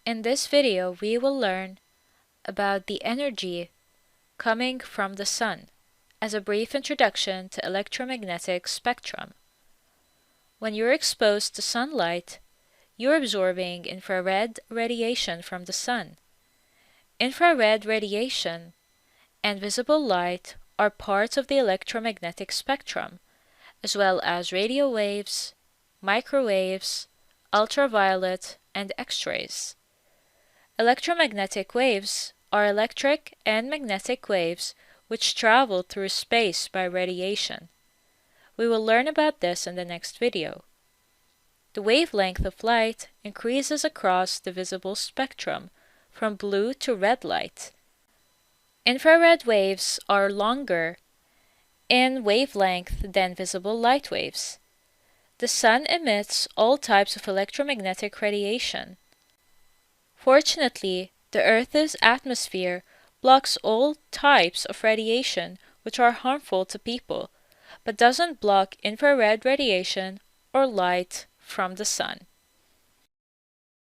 In this video, we will learn about the energy coming from the sun as a brief introduction to electromagnetic spectrum. When you're exposed to sunlight, you're absorbing infrared radiation from the sun. Infrared radiation and visible light are parts of the electromagnetic spectrum, as well as radio waves, microwaves, ultraviolet, and X-rays. Electromagnetic waves are electric and magnetic waves which travel through space by radiation. We will learn about this in the next video. The wavelength of light increases across the visible spectrum from blue to red light. Infrared waves are longer in wavelength than visible light waves. The sun emits all types of electromagnetic radiation. Fortunately, the Earth's atmosphere blocks all types of radiation which are harmful to people, but doesn't block infrared radiation or light from the sun.